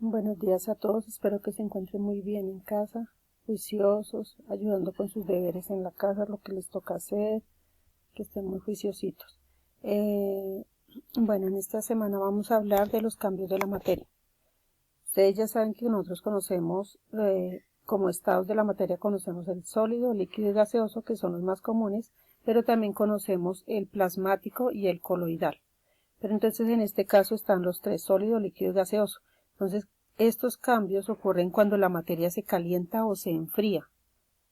Buenos días a todos, espero que se encuentren muy bien en casa, juiciosos, ayudando con sus deberes en la casa, lo que les toca hacer, que estén muy juiciositos. Bueno, en esta semana vamos a hablar de los cambios de la materia. Ustedes ya saben que nosotros conocemos, como estados de la materia, conocemos el sólido, líquido y gaseoso, que son los más comunes, pero también conocemos el plasmático y el coloidal. Pero entonces en este caso están los tres: sólido, líquido y gaseoso. Entonces estos cambios ocurren cuando la materia se calienta o se enfría,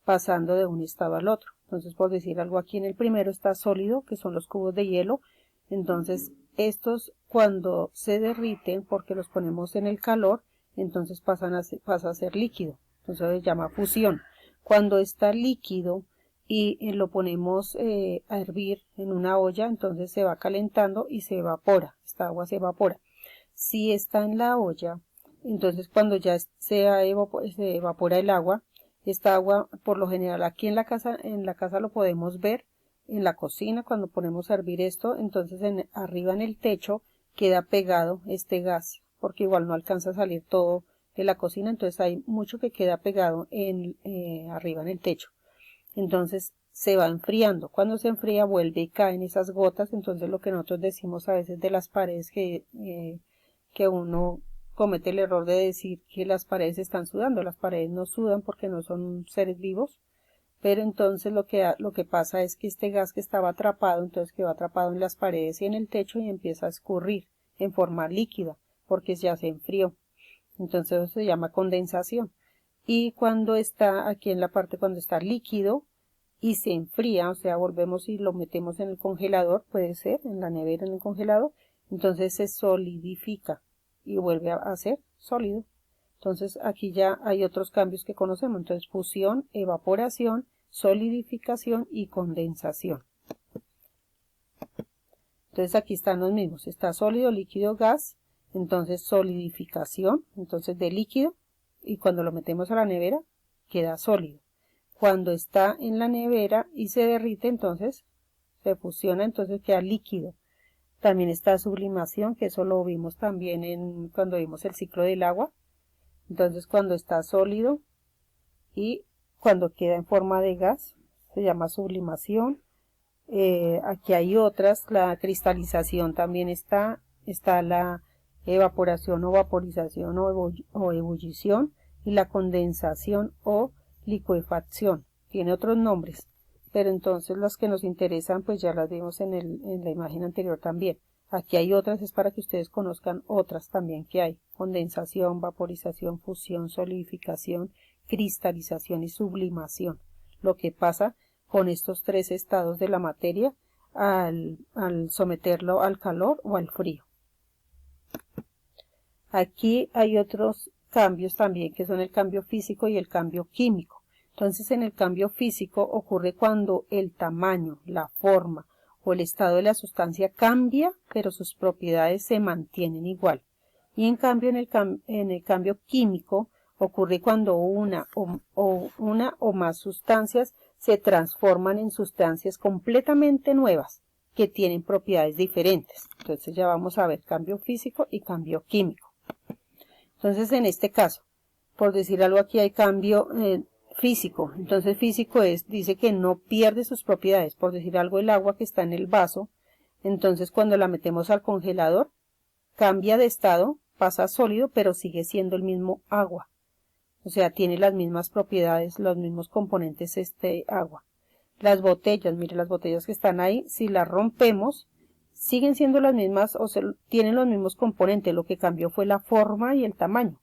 pasando de un estado al otro. Entonces, por decir algo, aquí en el primero está sólido, que son los cubos de hielo. Entonces estos, cuando se derriten, porque los ponemos en el calor, entonces pasa a ser líquido. Entonces se llama fusión. Cuando está líquido y lo ponemos a hervir en una olla, entonces se va calentando y se evapora, esta agua se evapora. Si está en la olla, entonces cuando ya se evapora el agua, esta agua, por lo general aquí en la casa lo podemos ver, en la cocina cuando ponemos a hervir esto, entonces arriba en el techo queda pegado este gas, porque igual no alcanza a salir todo de la cocina, entonces hay mucho que queda pegado arriba en el techo. Entonces se va enfriando. Cuando se enfría vuelve y caen esas gotas. Entonces lo que nosotros decimos a veces de las paredes, que uno comete el error de decir que las paredes están sudando. Las paredes no sudan porque no son seres vivos. Pero entonces lo que pasa es que este gas que estaba atrapado, entonces quedó atrapado en las paredes y en el techo y empieza a escurrir en forma líquida porque ya se enfrió. Entonces eso se llama condensación. Y cuando está aquí en la parte, cuando está líquido y se enfría, o sea, volvemos y lo metemos en el congelador, puede ser en la nevera, en el congelador, entonces se solidifica y vuelve a ser sólido. Entonces aquí ya hay otros cambios que conocemos, entonces fusión, evaporación, solidificación y condensación. Entonces aquí están los mismos, está sólido, líquido, gas, entonces solidificación, entonces de líquido, y cuando lo metemos a la nevera queda sólido. Cuando está en la nevera y se derrite, entonces se fusiona, entonces queda líquido. También está sublimación, que eso lo vimos también cuando vimos el ciclo del agua. Entonces cuando está sólido y cuando queda en forma de gas se llama sublimación. Aquí hay otras, la cristalización también está la evaporación o vaporización o ebullición, y la condensación o licuefacción. Tiene otros nombres, pero entonces las que nos interesan pues ya las vimos en la imagen anterior también. Aquí hay otras, es para que ustedes conozcan otras también que hay: condensación, vaporización, fusión, solidificación, cristalización y sublimación. Lo que pasa con estos tres estados de la materia al someterlo al calor o al frío. Aquí hay otros cambios también, que son el cambio físico y el cambio químico. Entonces en el cambio físico ocurre cuando el tamaño, la forma o el estado de la sustancia cambia, pero sus propiedades se mantienen igual. Y en cambio en el cambio químico ocurre cuando una o más sustancias se transforman en sustancias completamente nuevas que tienen propiedades diferentes. Entonces ya vamos a ver cambio físico y cambio químico. Entonces en este caso, por decir algo, aquí hay cambio físico. Entonces físico dice que no pierde sus propiedades. Por decir algo, el agua que está en el vaso, entonces cuando la metemos al congelador cambia de estado, pasa a sólido, pero sigue siendo el mismo agua. O sea, tiene las mismas propiedades, los mismos componentes agua. Las botellas, mire, las botellas que están ahí, si las rompemos, siguen siendo las mismas, o sea, tienen los mismos componentes. Lo que cambió fue la forma y el tamaño,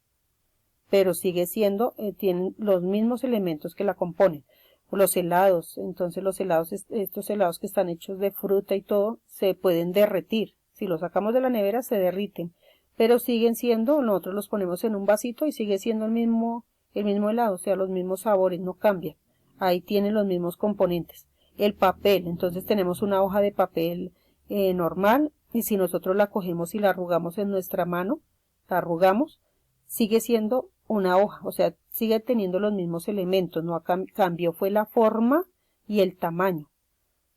pero sigue siendo, tienen los mismos elementos que la componen. Los helados, entonces los helados, estos helados que están hechos de fruta y todo, se pueden derretir. Si los sacamos de la nevera se derriten, pero siguen siendo, nosotros los ponemos en un vasito y sigue siendo el mismo helado, o sea, los mismos sabores, no cambian. Ahí tienen los mismos componentes. El papel, entonces tenemos una hoja de papel normal, y si nosotros la cogemos y la arrugamos en nuestra mano, la arrugamos, sigue siendo una hoja, o sea, sigue teniendo los mismos elementos, no cambió fue la forma y el tamaño,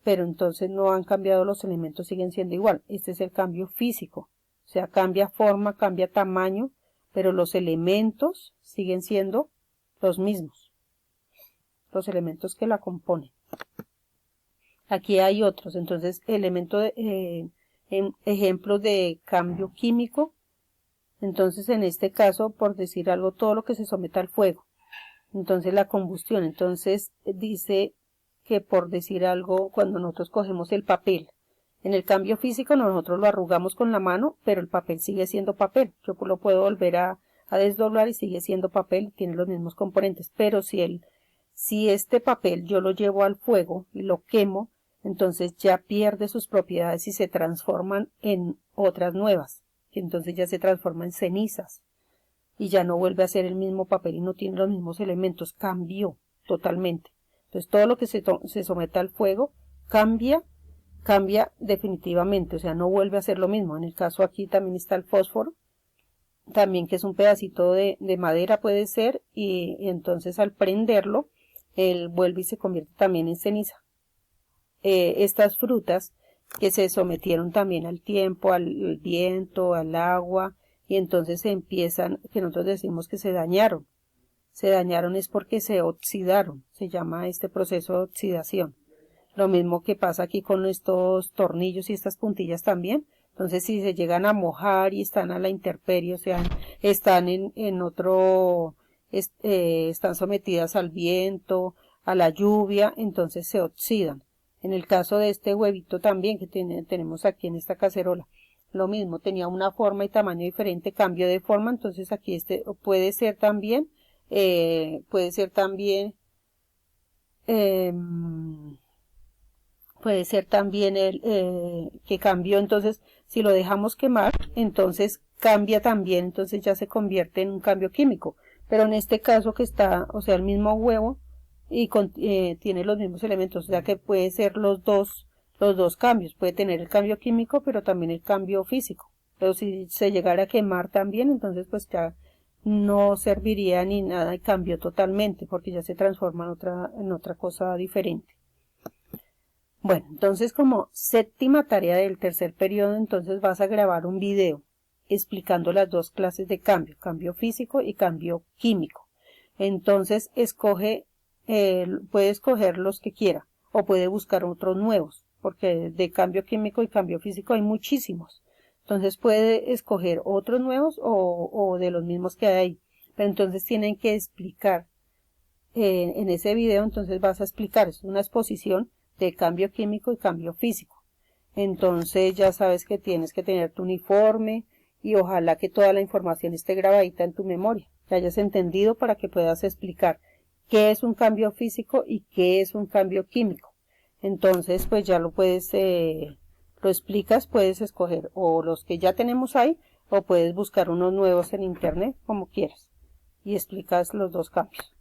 pero entonces no han cambiado los elementos, siguen siendo igual. Este es el cambio físico, o sea, cambia forma, cambia tamaño, pero los elementos siguen siendo los mismos, los elementos que la componen. Aquí hay otros, entonces ejemplos de cambio químico. Entonces en este caso, por decir algo, todo lo que se someta al fuego. Entonces la combustión, entonces dice que por decir algo, cuando nosotros cogemos el papel, en el cambio físico nosotros lo arrugamos con la mano, pero el papel sigue siendo papel. Yo lo puedo volver a desdoblar y sigue siendo papel, tiene los mismos componentes. Pero si este papel yo lo llevo al fuego y lo quemo, entonces ya pierde sus propiedades y se transforman en otras nuevas. Y entonces ya se transforma en cenizas. Y ya no vuelve a ser el mismo papel y no tiene los mismos elementos. Cambió totalmente. Entonces todo lo que se someta al fuego cambia definitivamente, o sea, no vuelve a ser lo mismo. En el caso aquí también está el fósforo, también que es un pedacito de madera puede ser, y entonces al prenderlo, él vuelve y se convierte también en ceniza. Estas frutas que se sometieron también al tiempo, al viento, al agua, y entonces se empiezan, que nosotros decimos que se dañaron. Se dañaron es porque se oxidaron, se llama este proceso de oxidación. Lo mismo que pasa aquí con estos tornillos y estas puntillas también. Entonces si se llegan a mojar y están a la intemperie, o sea, están están sometidas al viento, a la lluvia, entonces se oxidan. En el caso de este huevito también que tenemos aquí en esta cacerola, lo mismo, tenía una forma y tamaño diferente, cambio de forma, entonces aquí puede ser también que cambió, entonces si lo dejamos quemar, entonces cambia también, entonces ya se convierte en un cambio químico. Pero en este caso que está, o sea, el mismo huevo y tiene los mismos elementos, o sea que puede ser los dos cambios, puede tener el cambio químico pero también el cambio físico. Pero si se llegara a quemar también, entonces pues ya no serviría ni nada y cambió totalmente porque ya se transforma en otra cosa diferente. Bueno, entonces como séptima tarea del tercer periodo, entonces vas a grabar un video explicando las dos clases de cambio físico y cambio químico. Entonces puede escoger los que quiera o puede buscar otros nuevos, porque de cambio químico y cambio físico hay muchísimos. Entonces puede escoger otros nuevos o de los mismos que hay ahí. Pero entonces tienen que explicar en ese video, entonces vas a explicar, es una exposición de cambio químico y cambio físico. Entonces ya sabes que tienes que tener tu uniforme y ojalá que toda la información esté grabadita en tu memoria, que hayas entendido para que puedas explicar qué es un cambio físico y qué es un cambio químico. Entonces pues ya lo explicas, puedes escoger o los que ya tenemos ahí o puedes buscar unos nuevos en internet como quieras y explicas los dos cambios.